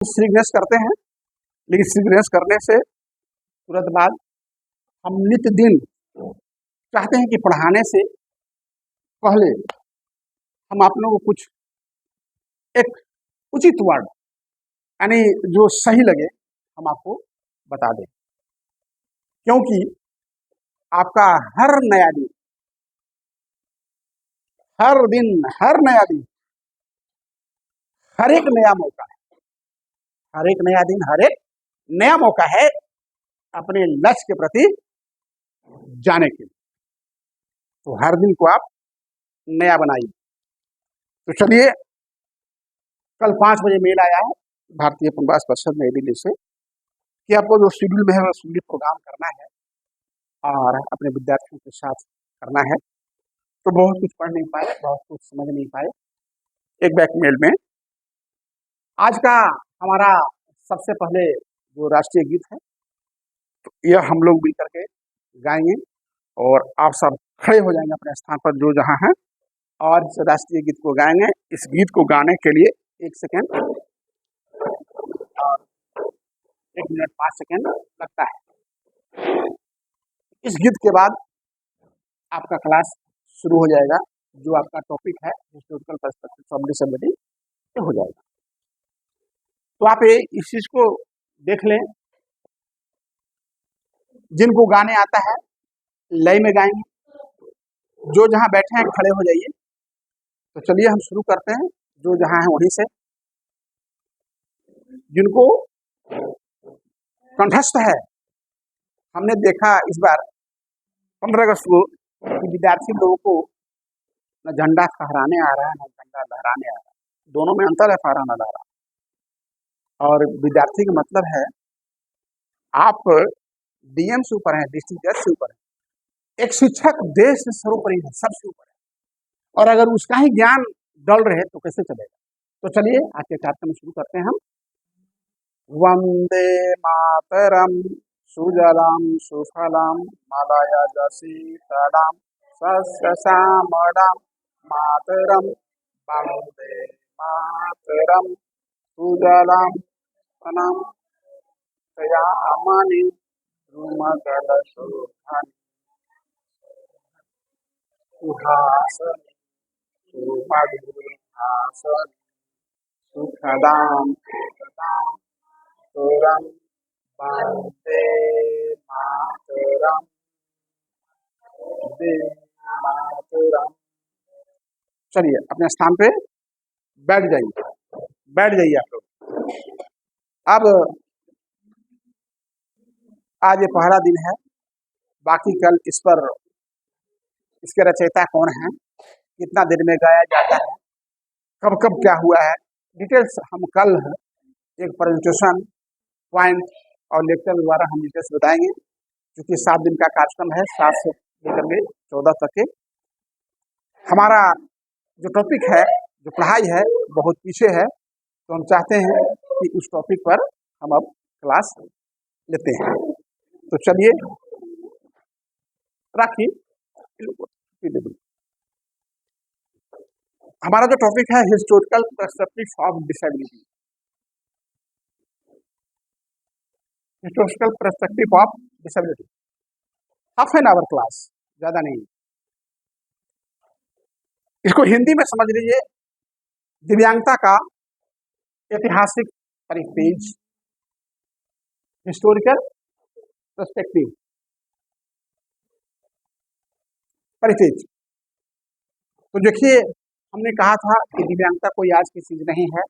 श्री गणेश करते हैं, लेकिन श्री गणेश करने से तुरंत बाद हम नित्य दिन चाहते हैं कि पढ़ाने से पहले हम आप लोगों को कुछ एक उचित वर्ड यानी जो सही लगे हम आपको बता दें, क्योंकि आपका हर नया दिन, हर दिन, हर नया दिन, हर एक नया मौका है, हर एक नया दिन, हर एक नया मौका है अपने लक्ष्य के प्रति जाने के लिए। तो हर दिन को आप नया बनाइए। तो चलिए, कल 5 बजे मेल आया है भारतीय पुनर्वास परिषद नई दिल्ली से कि आपको जो शेड्यूल में है वो शेड्यूल प्रोग्राम करना है और अपने विद्यार्थियों के साथ करना है। तो बहुत कुछ पढ़ नहीं पाए, बहुत कुछ समझ नहीं पाए। एक बैक मेल में आज का हमारा सबसे पहले जो राष्ट्रीय गीत है, तो यह हम लोग मिल करके गाएंगे और आप सब खड़े हो जाएंगे अपने स्थान पर जो जहाँ हैं और इस राष्ट्रीय गीत को गाएंगे। इस गीत को गाने के लिए 1 सेकेंड और 1 मिनट 5 सेकेंड लगता है। इस गीत के बाद आपका क्लास शुरू हो जाएगा। जो आपका टॉपिक है हिस्टोरिकल पर्सपेक्टिव ऑफ डिसेबिलिटी हो जाएगा। तो आप इस चीज को देख लें। जिनको गाने आता है लय में गाएंगे, जो जहां बैठे हैं खड़े हो जाइए। तो चलिए हम शुरू करते हैं, जो जहां है वहीं से। जिनको कंठस्थ है, हमने देखा इस बार 15 अगस्त को विद्यार्थी लोगों को न झंडा फहराने आ रहा है, न झंडा लहराने आ रहा है। दोनों में अंतर है, फहराना लहराना। और विद्यार्थी का मतलब है आप डीएम से ऊपर है, डिस्ट्रिक्ट जज से ऊपर है। एक शिक्षक देश से सर्वोपरि है, सबसे ऊपर है। और अगर उसका ही ज्ञान डल रहे तो कैसे चलेगा। तो चलिए आज के कार्यक्रम शुरू करते हैं हम। वंदे मातरम सुजलाम सुफलाम मलयज शीतलाम सस्यश्यामलाम मातरम वंदे मातरम सुजलाम सुफलाम तयामनि रुमगलशोभनि सुहासनि सुमधुरहासनि सुखदां सुखदां सुरं वन्दे मातरं वन्दे मातरं। चलिए अपने स्थान पे बैठ जाइए, बैठ जाइए आप लोग। अब आज ये पहला दिन है, बाकी कल इस पर इसके रचयिता कौन है, कितना देर में गाया जाता है, कब कब क्या हुआ है, डिटेल्स हम कल एक प्रेजेंटेशन पॉइंट और लेक्चर द्वारा हम डिटेल्स बताएंगे। क्योंकि 7 दिन का कार्यक्रम है, 7 से लेकर के 14 तक के। हमारा जो टॉपिक है, जो पढ़ाई है, बहुत पीछे है। तो हम चाहते हैं कि उस टॉपिक पर हम अब क्लास लेते हैं। तो चलिए राखी, हमारा जो टॉपिक है historical perspective of disability. Historical perspective of disability, half an hour class, ज्यादा नहीं। इसको हिंदी में समझ लीजिए, दिव्यांगता का ऐतिहासिक परिपेक्ष, हिस्टोरिकल पर्सपेक्टिव परिपेक्ष। तो देखिए, हमने कहा था कि दिव्यांगता कोई आज की चीज नहीं है।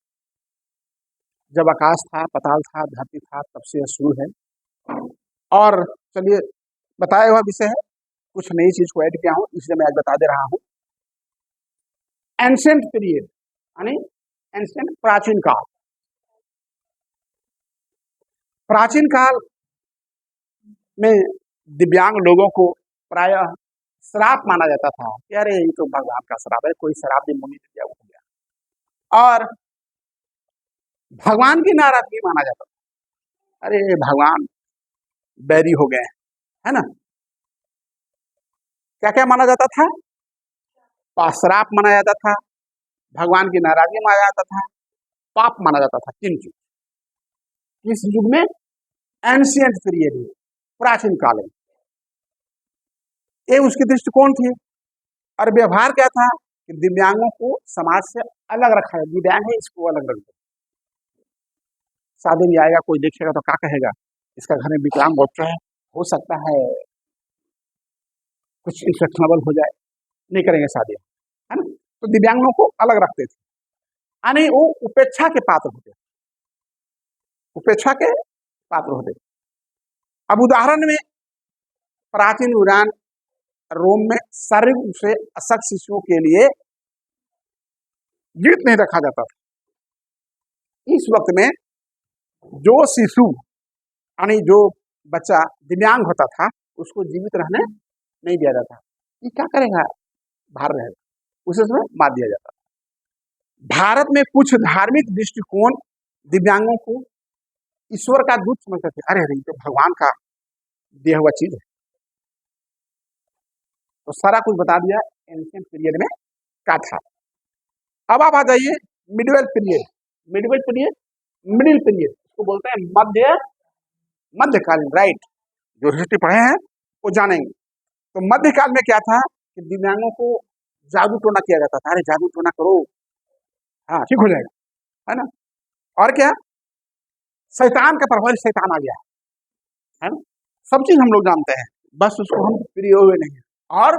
जब आकाश था, पताल था, धरती था, तब से यह शुरू है। और चलिए, बताया हुआ विषय है, कुछ नई चीज को ऐड किया हूं, इसलिए मैं आज बता दे रहा हूं। एंशिएंट पीरियड यानी एंशिएंट, प्राचीन काल। प्राचीन काल में दिव्यांग लोगों को प्रायः श्राप माना जाता था कि अरे ये तो भगवान का श्राप है, कोई शराब भी मुनि दिया हो गया। और भगवान की नाराजगी माना जाता था, अरे भगवान बैरी हो गए, है ना। क्या क्या माना जाता था, श्राप माना जाता था, भगवान की नाराजगी माना जाता था, पाप माना जाता था। 3 चीज। किस युग में? एंशियंट पीरियड में, प्राचीन काल में। ये उसकी दृष्टिकोण थी। और व्यवहार क्या था कि दिव्यांगों को समाज से अलग रखा है। दिव्यांग है, इसको अलग रख दो। शादी में आएगा, कोई देखेगा तो क्या कहेगा, इसका घर में विकलांग बच्चा है, हो सकता है कुछ इन्फेक्शनेबल हो जाए, नहीं करेंगे शादी, है ना। तो दिव्यांगों को अलग रखते थे, यानी वो उपेक्षा के पात्र होते, उपेक्षा के पात्र होते। अब उदाहरण में, प्राचीन यूनान, रोम में शारीरिक रूप से अशक्त शिशुओं के लिए जीवित नहीं रखा जाता था। इस वक्त में जो शिशु, यानी जो बच्चा दिव्यांग होता था, उसको जीवित रहने नहीं दिया जाता। ये क्या करेगा, बाहर रहेगा, उसे समय मार दिया जाता था। भारत में कुछ धार्मिक दृष्टिकोण दिव्यांगों को ईश्वर का दूत समझते थे। अरे अरे, तो भगवान का दिया हुआ चीज है। तो सारा कुछ बता दिया एंशिएंट पीरियड में क्या था। अब आप आ जाइए medieval period. Medieval period, middle period, उसको बोलते हैं मध्यकालीन, राइट। जो हिस्ट्री पढ़े हैं वो जानेंगे। तो मध्यकाल में क्या था कि दिव्यांगों को जादू टोना किया जाता था। अरे जादू टोना करो, हाँ ठीक हो जाएगा, है ना। और क्या, शैतान का प्रभाव, शैतान आ गया है ना। सब चीज हम लोग जानते हैं, बस उसको हम प्रिय हुए नहीं। और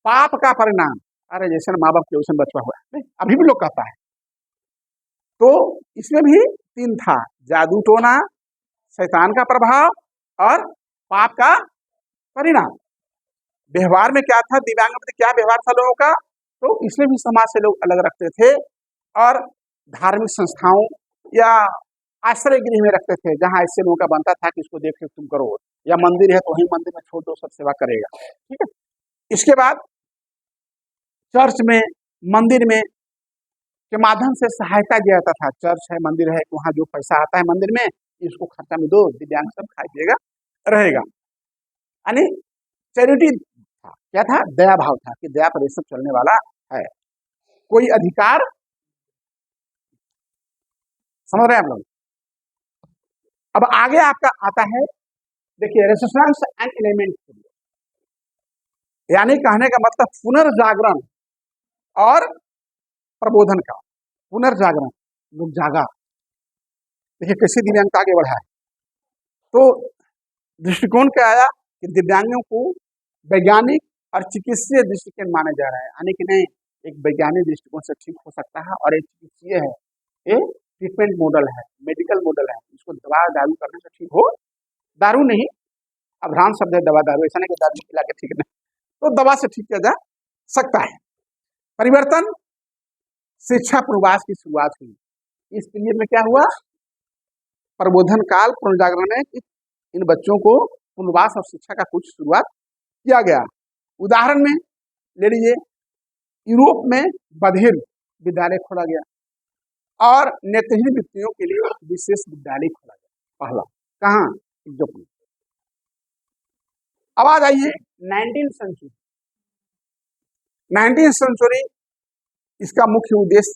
पाप का परिणाम, अरे जैसे माँ बाप के वैसे बचवा हुआ है, अभी भी लोग कहता है। तो इसमें भी तीन था, जादू टोना, शैतान का प्रभाव और पाप का परिणाम। व्यवहार में क्या था, दिव्यांगों में क्या व्यवहार था लोगों का, तो इसमें भी समाज से लोग अलग रखते थे। और धार्मिक संस्थाओं या आश्रय गृह में रखते थे, जहां ऐसे लोगों का बनता था कि इसको देख रेख तुम करो, या मंदिर है तो वहीं मंदिर में छोड़ दो, सब सेवा करेगा, ठीक है। इसके बाद चर्च में, मंदिर में के माध्यम से सहायता दिया जाता था। चर्च है, मंदिर है, वहां जो पैसा आता है मंदिर में, इसको खर्चा में दो, दिव्यांग सब खाई पिएगा रहेगा। यानी चैरिटी था। क्या था, दया भाव था कि दया पर ये सब चलने वाला है। कोई अधिकार, समझ रहे हैं आप लोग। अब आगे आपका आता है, देखिए, रेजिस्टेंस एंड एलिमेंट, यानी कहने का मतलब पुनर्जागरण और प्रबोधन का। पुनर्जागरण, लोग जागा, देखिए कैसे दिव्यांगता आगे बढ़ा है। तो दृष्टिकोण क्या आया कि दिव्यांगों को वैज्ञानिक और चिकित्सीय दृष्टिकोण माने जा रहे हैं, यानी कि नहीं, एक वैज्ञानिक दृष्टिकोण से ठीक हो सकता है, और एक चिकित्सीय है, ये ट्रीटमेंट मॉडल है, मेडिकल मॉडल है, इसको दवा दारू करने से ठीक हो, दारू नहीं, अब भ्रांत शब्द है दवा दारू, ऐसा नहीं कि दारू पिला के ठीक नहीं, तो दवा से ठीक किया जा सकता है। परिवर्तन, शिक्षा पूर्वास की शुरुआत हुई। इस पीरियड में क्या हुआ, प्रबोधन काल, पुनर्जागरण में इन बच्चों को पुनर्वास और शिक्षा का कुछ शुरुआत किया गया। उदाहरण में ले लीजिए, यूरोप में बधिर विद्यालय खोला गया और नेत्रहीन व्यक्तियों के लिए विशेष विद्यालय खोला गया, पहला। कहाँ, जोधपुर। अब आ जाइए 19वीं सेंचुरी। 19वीं सेंचुरी, इसका मुख्य उद्देश्य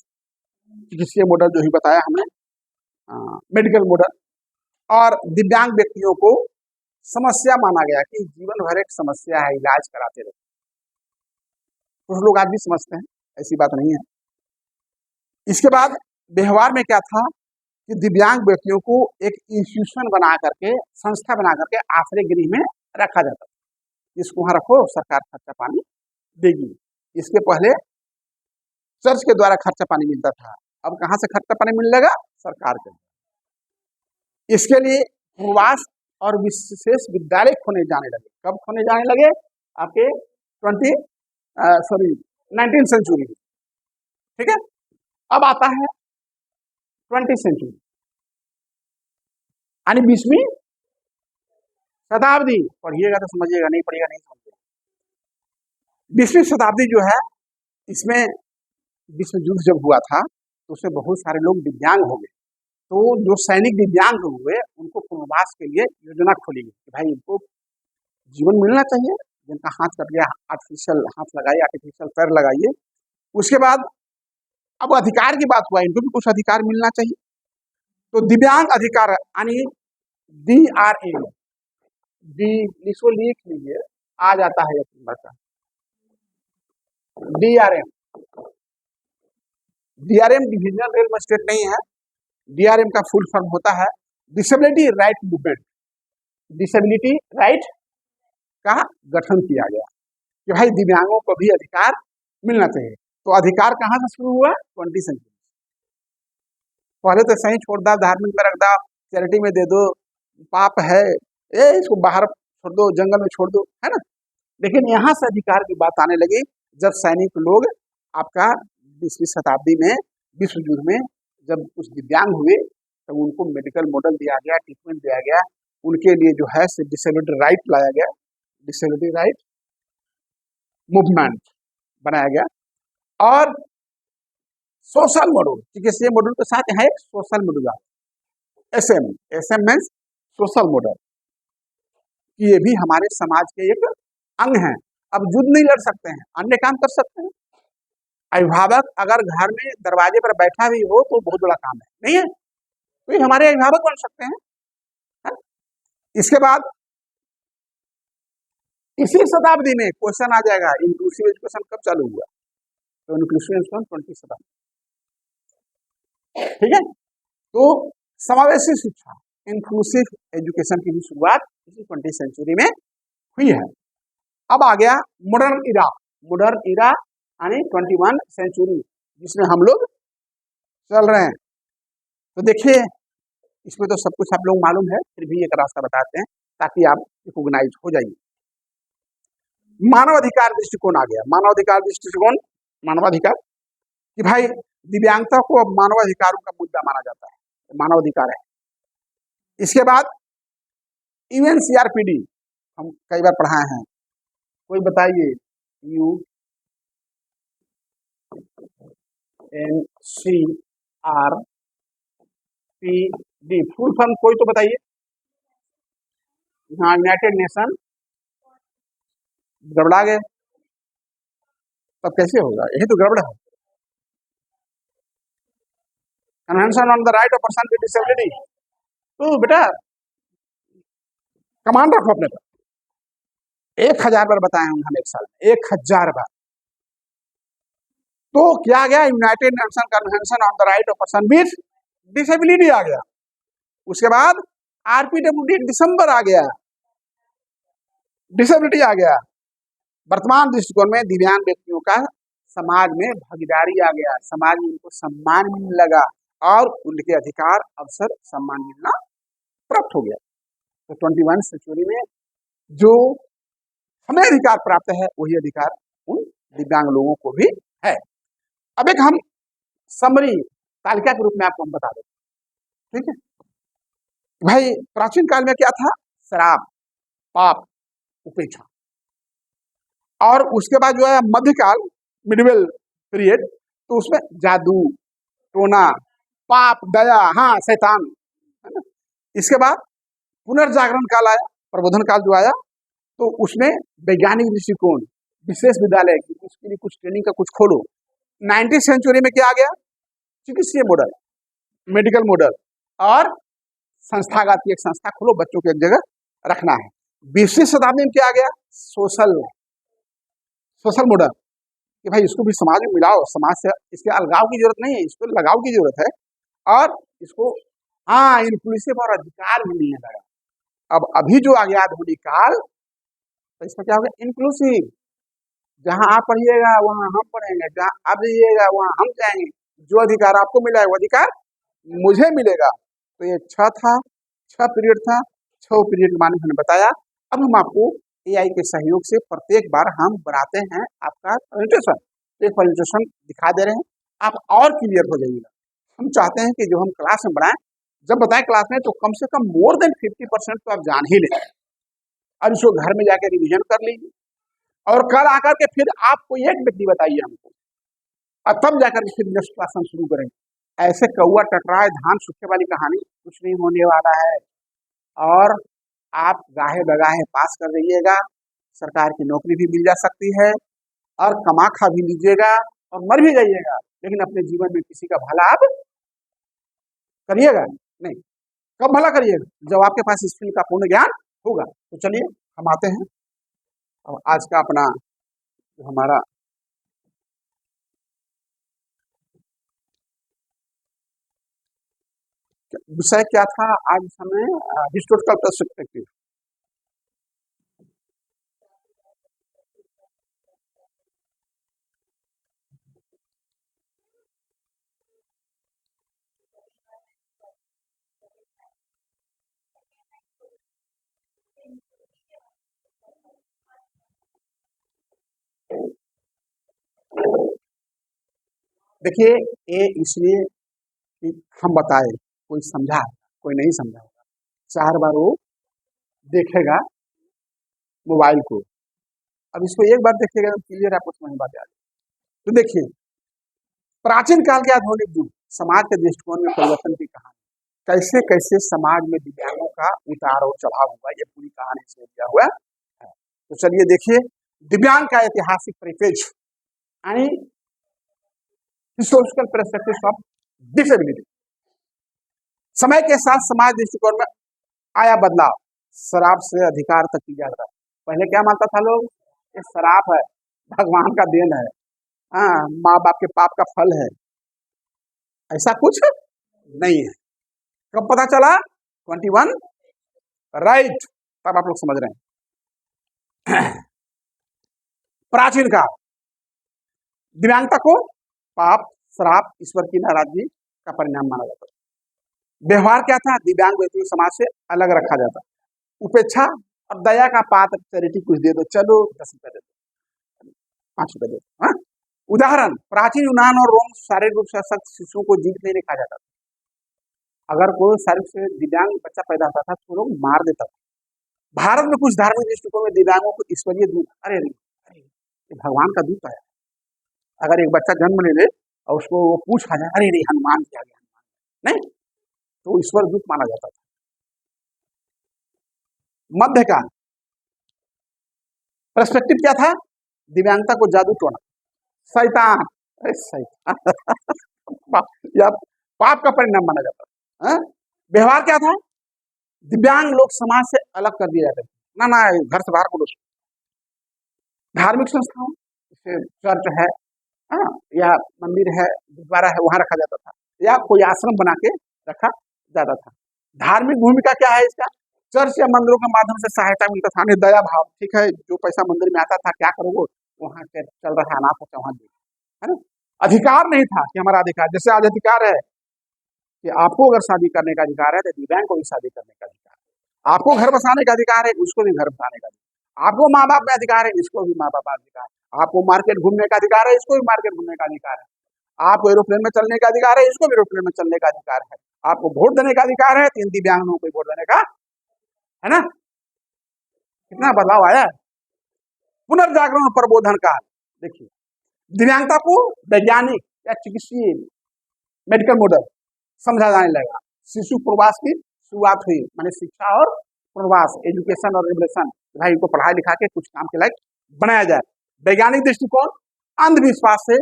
चिकित्सीय मॉडल जो ही बताया हमने, मेडिकल मॉडल, और दिव्यांग व्यक्तियों को समस्या माना गया कि जीवन भर एक समस्या है, इलाज कराते रहे। कुछ लोग आज भी समझते हैं, ऐसी बात नहीं है। इसके बाद व्यवहार में क्या था कि दिव्यांग व्यक्तियों को एक इंस्टीट्यूशन बना करके, संस्था बना करके आश्रय गृह में रखा जाता था। इसको वहां रखो, सरकार खर्चा पानी देगी। इसके पहले चर्च के द्वारा खर्चा पानी मिलता था, अब कहां से खर्चा पानी मिलेगा, सरकार के। इसके लिए प्रवास और विशेष विद्यालय खोने जाने लगे। कब खोने जाने लगे, आपके 19वीं सेंचुरी, ठीक है। अब आता है 20वीं सेंचुरी, यानी 20वीं शताब्दी। पढ़िएगा तो समझिएगा, नहीं पढ़िएगा नहीं समझिएगा। 20वीं शताब्दी जो है, इसमें विश्व युद्ध जब हुआ था तो उसमें बहुत सारे लोग दिव्यांग हो गए। तो जो सैनिक दिव्यांग हुए, उनको पुनर्वास के लिए योजना खोली गई कि भाई इनको जीवन मिलना चाहिए, जिनका हाथ कट गया आर्टिफिशियल हाथ लगाइए, आर्टिफिशियल पैर लगाइए। उसके बाद अब अधिकार की बात हुआ, इनको भी कुछ अधिकार मिलना चाहिए। तो दिव्यांग अधिकार यानी DRM, डी इसको लिख लीजिए, आ जाता है एक नंबर का DRM। DRM divisional rail magistrate नहीं है, DRM का फुल फॉर्म होता है disability right movement. Disability right का गठन किया गया कि भाई दिव्यांगों को भी अधिकार मिलना चाहिए। तो अधिकार कहाँ से शुरू हुआ? 20 सेंचुरी। पहले तो सही छोड़ दो, धार्मिक में रख दो, चैरिटी में दे दो, पाप है, इसको बाहर छोड़ दो, जंगल में छोड़ दो, है ना। लेकिन यहाँ से अधिकार की बात आने लगी जब सैनिक लोग आपका 20वीं शताब्दी में विश्व युद्ध में जब कुछ दिव्यांग हुए तो उनको मेडिकल मॉडल दिया गया, ट्रीटमेंट दिया गया, उनके लिए जो है डिसेबिलिटी राइट लाया गया, डिसेबिलिटी राइट मूवमेंट बनाया गया। और सोशल मॉड्यूल, चिकित्सीय मॉड्यूल के साथ यहाँ एक सोशल मॉड्यूल आता है, SM मीन्स सोशल मॉडल। ये भी हमारे समाज के एक अंग हैं। अब युद्ध नहीं लड़ सकते हैं, अन्य काम कर सकते हैं। अभिभावक अगर घर में दरवाजे पर बैठा भी हो तो बहुत बड़ा काम है, नहीं है, तो ये हमारे अभिभावक बन सकते हैं, है? इसके बाद इसी शताब्दी में क्वेश्चन आ जाएगा, इंक्लूसिव एजुकेशन कब चालू हुआ? तो इंक्लूसिव एजुकेशन 20 शताब्दी, ठीक है। तो समावेशी शिक्षा, इंक्लूसिव एजुकेशन की भी शुरुआत इसी 20 सेंचुरी में हुई है। अब आ गया मॉडर्न इरा। मॉडर्न इरा यानी 21 सेंचुरी जिसमें हम लोग चल रहे हैं। तो देखिए इसमें तो सब कुछ आप लोग मालूम है, फिर भी एक रास्ता बताते हैं ताकि आप रिकॉग्नाइज हो जाइए। मानवाधिकार दृष्टिकोण आ गया। मानवाधिकार दृष्टिकोण, मानवाधिकार कि भाई दिव्यांगता को अब मानवाधिकारों का मुद्दा माना जाता है, मानवाधिकार है। इसके बाद UNCRPD हम कई बार पढ़ाए हैं, कोई बताइए UNCRPD फुल फॉर्म कोई तो बताइए। हाँ, यूनाइटेड नेशन, गड़बड़ा गए तब कैसे होगा, यही तो गड़बड़ है। Convention on the right of person with disability. तो बेटा कमांड रखो अपने पर, 1000 बार बताए होंगे हम एक साल में, 1000 बार। तो क्या गया, United Nation convention on the right of person with disability आ गया। उसके बाद RPWD दिसंबर आ गया, डिसेबिलिटी आ गया। वर्तमान दृष्टिकोण में दिव्यांग व्यक्तियों का समाज में भागीदारी आ गया, समाज में उनको सम्मान मिलने लगा और उनके अधिकार, अवसर, सम्मान मिलना प्राप्त हो गया। तो 21 सेंचुरी में जो हमें अधिकार प्राप्त है वही अधिकार उन दिव्यांग लोगों को भी है। अब एक हम समरी तालिका के रूप में आपको हम बता दें, ठीक है भाई। प्राचीन काल में क्या था? शराब, पाप, उपेक्षा। और उसके बाद जो है मध्यकाल, मिडिवल पीरियड, तो उसमें जादू, टोना, पाप, दया, हाँ शैतान, है ना। इसके बाद पुनर्जागरण काल आया, प्रबोधन काल जो आया, तो उसमें वैज्ञानिक दृष्टिकोण, विशेष विद्यालय की उसके लिए कुछ ट्रेनिंग का कुछ खोलो। 19वीं सेंचुरी में क्या आ गया? चिकित्सीय मॉडल, मेडिकल मॉडल, और संस्थागत एक संस्था खोलो, बच्चों को एक जगह रखना है। 20वीं शताब्दी में क्या आ गया? सोशल मॉडल कि भाई इसको भी समाज में मिलाओ, समाज से इसके अलगाव की जरूरत नहीं है, इसको लगाव की जरूरत है, और इसको हाँ इंक्लूसिव और अधिकार भी मिलने लगा। अब अभी जो आ गया आधुनिक काल, तो इसमें क्या होगा? इंक्लूसिव, जहां आप पढ़िएगा वहां हम पढ़ेंगे, जहां आप जाइएगा वहां हम जाएंगे, जो अधिकार आपको मिला है वो अधिकार मुझे मिलेगा। तो ये 6 था, 6 पीरियड था, 6 पीरियड के बारे में हमने बताया। अब हम आपको AI के सहयोग से प्रत्येक बार हम बनाते हैं आपका प्रेजेंटेशन, एक प्रेजेंटेशन दिखा दे रहे हैं, आप और क्लियर हो जाइएगा। हम चाहते हैं कि जो हम क्लास में बनाएं, जब बताएं क्लास में, तो कम से कम मोर देन 50% तो आप जान ही लें। अब इसको घर में जाकर रिविजन कर लीजिए, और कल आकर के फिर आप कोई एक व्यक्ति बताइए हमको, और तब जाकर के फिर नेक्स्ट क्लास हम शुरू करेंगे। ऐसे कौआ टकराए धान सूखे वाली कहानी कुछ नहीं होने वाला है। और आप गाहे बगाहे पास कर जाइएगा, सरकार की नौकरी भी मिल जा सकती है, और कमा खा भी लीजिएगा और मर भी जाइएगा, लेकिन अपने जीवन में किसी का भला आप करिएगा। नहीं, कब भला करिएगा? जब आपके पास इस फील्ड का पूर्ण ज्ञान होगा। तो चलिए हम आते हैं और आज का अपना जो हमारा विषय क्या था आज हमें, हिस्टोरिकल पर्सपेक्टिव। देखिए, ये इसलिए कि हम बताए, कोई समझा, कोई नहीं समझा, 4 बार वो देखेगा मोबाइल को। अब इसको एक बार देखिएगा तो क्लियर आपको समझ में बात आ जाएगी। तो देखिए, प्राचीन काल के आधुनिक युग, समाज के दृष्टिकोण में परिवर्तन की कहानी, कैसे कैसे समाज में दिव्यांगों का उतार और चढ़ाव हुआ, ये पूरी कहानी इसमें दिया हुआ है। तो चलिए देखिए, दिव्यांग का ऐतिहासिक परिपेक्ष यानी हिस्टोरिकल पर्सपेक्टिव ऑफ डिसेबिलिटी। समय के साथ समाज दृष्टिकोण में आया बदलाव, शराब से अधिकार तक की जाता। पहले क्या मानता था लोग, ये शराब है, भगवान का देन है, हाँ, माँ बाप के पाप का फल है, ऐसा कुछ नहीं है। कब पता चला? 21, राइट, तब आप लोग समझ रहे हैं। प्राचीन काल, दिव्यांगता को पाप, श्राप, ईश्वर की नाराजगी का परिणाम माना जाता था। व्यवहार क्या था? दिव्यांग व्यक्ति को समाज से अलग रखा जाता, उपेक्षा और दया का पात्र, चैरिटी कुछ दे दो, चलो 10 रुपए दे दो, 5 रुपए दे दो, हाँ? उदाहरण, प्राचीन यूनान और रोम शारीरिक रूप से अशक्त शिशुओं को जीवित नहीं रखा जाता था। अगर कोई शारीरिक से दिव्यांग बच्चा पैदा होता था तो लोग मार देता था। भारत में कुछ धार्मिक दृष्टिकोण में दिव्यांगों को ईश्वरीय दूत, अरे ये भगवान का दूत है। अगर एक बच्चा जन्म ले ले और उसको वो पूछ आ जाए, अरे नहीं हनुमान किया गया, हनुमान नहीं, तो ईश्वर दूत माना जाता था। मध्यकाल पर्सपेक्टिव क्या था? दिव्यांगता को जादू टोना, शैतान, अरे शैतान या पाप का परिणाम माना जाता था। व्यवहार क्या था? दिव्यांग लोग समाज से अलग कर दिए जाते थे, ना घर से बाहर को। धार्मिक संस्थाओं जैसे चर्च है, हाँ, या मंदिर है, गुरुद्वारा है, वहां रखा जाता था, या कोई आश्रम बना के रखा जाता था। धार्मिक भूमिका क्या है इसका? चर्च या मंदिरों के माध्यम से सहायता मिलता था, दया भाव, ठीक है, जो पैसा मंदिर में आता था, क्या करोगे, वहां चल रहा है अनाथ होता वहां, है ना। अधिकार नहीं था कि हमारा अधिकार, जैसे आज अधिकार है कि आपको अगर शादी करने का अधिकार है तो दिव्यांग को भी शादी करने का अधिकार है, आपको घर बसाने का अधिकार है, उसको भी घर बसाने का अधिकार, आपको माँ बाप में अधिकार है, इसको भी माँ बाप का अधिकार है, आपको मार्केट घूमने का अधिकार है, इसको भी मार्केट घूमने का अधिकार है, आपको एरोप्लेन में चलने का अधिकार है, इसको भी एरोप्लेन में चलने का अधिकार है, आपको वोट देने का अधिकार है, 3 दिव्यांगों को वोट देने का, है ना। कितना बदलाव आया। पुनर्जागरण और प्रबोधन काल, देखिए, दिव्यांगता को वैज्ञानिक या चिकित्सीय मेडिकल मॉडल समझा जाने लगा। शिशु प्रवास की शुरुआत हुई, माने शिक्षा और प्रवास, एजुकेशन और रिवोल्यूशन, भाई इनको पढ़ा लिखा के कुछ काम के लायक बनाया जाए। वैज्ञानिक दृष्टिकोण, अंधविश्वास से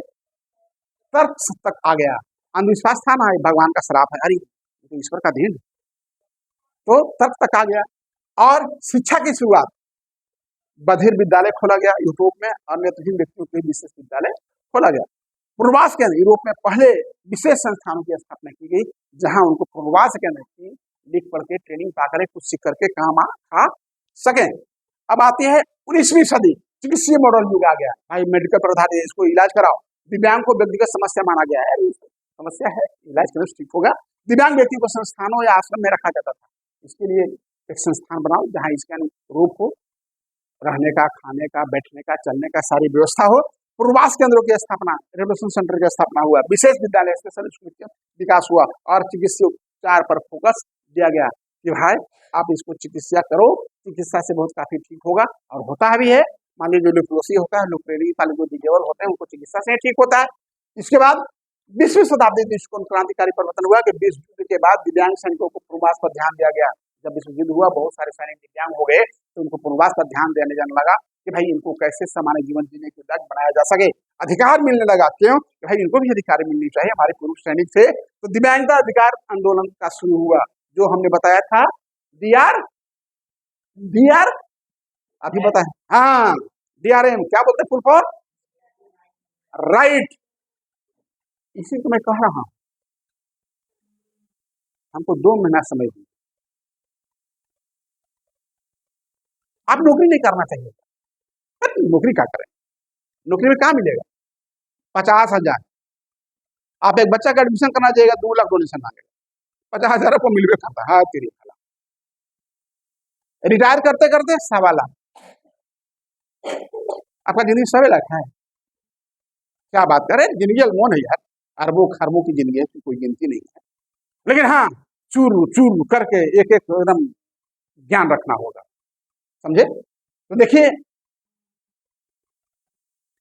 तर्क तक आ गया। अंधविश्वास था ना, भगवान का श्राप है, अरे तो ईश्वर का देन, तो तर्क तक आ गया। और शिक्षा की शुरुआत, बधिर विद्यालय खोला गया यूरोप में, और नेत्रहीन व्यक्तियों के विशेष विद्यालय खोला गया। पूर्वास के अंदर यूरोप में पहले विशेष संस्थानों की स्थापना की गई, जहां उनको पूर्वास के अंदर लिख पढ़ के ट्रेनिंग पाकर कुछ सीख करके काम आ सके। अब आती है 19वीं सदी, चिकित्सीय मॉडल युग आ गया, भाई मेडिकल प्रधान, इसको इलाज कराओ। दिव्यांग को व्यक्तिगत समस्या माना गया है, समस्या है, इलाज करने से ठीक होगा। दिव्यांग व्यक्ति को संस्थानों या आश्रम में रखा जाता था, इसके लिए एक संस्थान बनाओ जहाँ इसके अनुरूप हो, रहने का, खाने का, बैठने का, चलने का सारी व्यवस्था हो। पूर्वास केंद्रों की स्थापना, रिवोल्यूशन सेंटर की स्थापना हुआ, विशेष विद्यालय, स्पेशल स्कूल का विकास हुआ, और चिकित्सीय उपचार पर फोकस दिया गया कि भाई आप इसको चिकित्सा करो, चिकित्सा से बहुत काफी ठीक होगा, और होता भी है। मान लीजिए लुप्रोसी होता है, लुप्रेरी वाले जो डिजेबल होते हैं, उनको चिकित्सा से ठीक होता है। इसके बाद 20वीं शताब्दी दृष्टिकोण क्रांतिकारी परिवर्तन हुआ कि विश्व युद्ध के बाद दिव्यांग सैनिकों को पूर्वास पर ध्यान दिया गया। जब विश्व युद्ध हुआ, बहुत सारे सैनिक दिव्यांग हो गए, तो उनको पूर्वास पर ध्यान देने जाने लगा कि भाई इनको कैसे सामान्य जीवन जीने के लायक बनाया जा सके। अधिकार मिलने लगा। क्यों? भाई इनको भी अधिकार मिलनी चाहिए, हमारे पूर्व सैनिक थे। तो दिव्यांगता अधिकार आंदोलन का शुरू हुआ, जो हमने बताया था डीआर डीआर अभी बताए, हाँ डीआरएम क्या बोलते हैं फुल फॉर? राइट। इसी को मैं कह रहा हूं, हमको 2 महीना समय दीजिए। आप नौकरी नहीं करना चाहिए, नौकरी क्या करें? नौकरी में क्या मिलेगा? 50,000। आप एक बच्चा का एडमिशन करना चाहिए, 2 लाख डोनेशन मांगेगा, 50,000 को मिलवे करता है। हाँ तेरी खाला। रिटायर करते करते 1.25 लाख। आपका जिंदगी 1.25 लाख है? क्या बात करें, जिंदगी अनमोल है यार, अरबों खरबों की जिंदगी है, कोई गिनती नहीं है। लेकिन हाँ, चूर चूर करके एक एक एकदम ज्ञान रखना होगा, समझे? तो देखिए,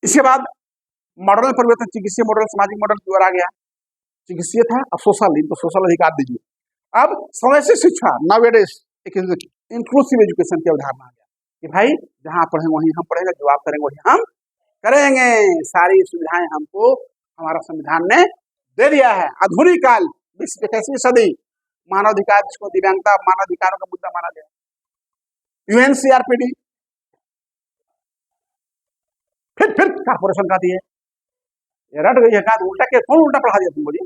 इसके बाद मॉडल परिवर्तन, चिकित्सीय मॉडल सामाजिक मॉडल की ओर आ गया। चिकित्सीय था, अब सोशल, इनको सोशल अधिकार दीजिए। अब समावेशी शिक्षा, नाउएडेज एक इंक्लूसिव एजुकेशन की अवधारणा आ गया कि भाई जहां आप पढ़ेंगे वहीं हम पढ़ेंगे, जो आप करेंगे वहीं हम करेंगे, सारी सुविधाएं हमको हमारा संविधान ने दे दिया है। आधुनिक काल 21वीं सदी, मानवाधिकार, जिसको दिव्यांगता मानवाधिकारों का मुद्दा माना गया, यूएनसीआरपीडी, फिर कारपोरेशन का दिए, रट गई है का उल्टा के, कौन उल्टा पढ़ा दिया तुम बोलिए?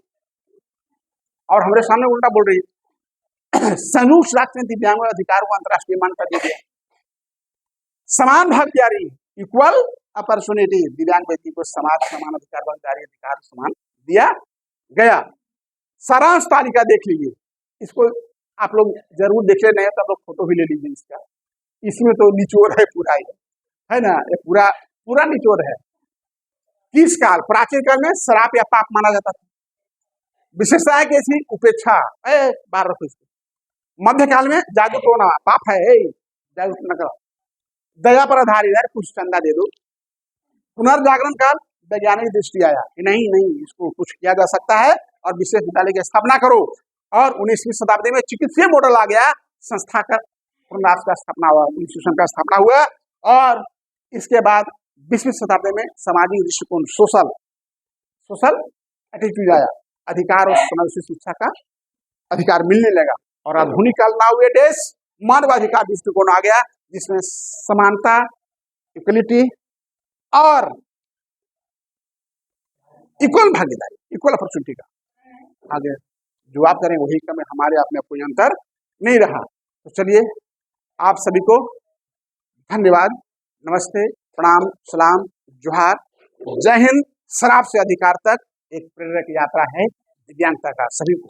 और हमारे सामने उल्टा बोल रही है। संयुक्त राष्ट्र ने दिव्यांगों अधिकार को अंतर्राष्ट्रीय मान्यता दे दिया। समान भागीदारी, इक्वल अपॉर्चुनिटी, दिव्यांग व्यक्ति को समाज समान अधिकार, भागीदारी, अधिकार समान दिया गया। सारांश तालिका देख लीजिए, इसको आप लोग जरूर देख लेना है, तो आप लोग फोटो भी ले लीजिए इसका। इसमें तो निचोड़ है पूरा, है ना, ये पूरा पूरा निचोड़ है। किस काल? प्राचीन काल में शराब या पाप माना जाता था, विशेषता है कि इसकी उपेक्षा, बाहर रखो इसको। मध्यकाल में जादू टोना पाप है, जादू न करो, दया पर आधारित है, कुछ चंदा दे दो। पुनर्जागरण काल, वैज्ञानिक दृष्टि आया कि नहीं नहीं, इसको कुछ किया जा सकता है और विशेष विद्यालय की स्थापना करो। और 19वीं शताब्दी में चिकित्सीय मॉडल आ गया, संस्था का प्रयास का स्थापना हुआ, इंस्टीट्यूशन का स्थापना हुआ। और इसके बाद 20वीं शताब्दी में सामाजिक दृष्टिकोण, सोशल एटीट्यूड आया, अधिकार और समावेशी शिक्षा का अधिकार मिलने लगा। और आधुनिक काल नाउएडेज मानवाधिकार दृष्टिकोण आ गया, जिसमें समानता, इक्वलिटी और इक्वल भागीदारी, इक्वल अपॉर्चुनिटी का आगे जो आप करें वही करें, हमारे आप में कोई अंतर नहीं रहा। तो चलिए, आप सभी को धन्यवाद, नमस्ते, प्रणाम, सलाम, जोहार, जय हिंद। शराब से अधिकार तक एक प्रेरक यात्रा है दिव्यांगता का, सभी को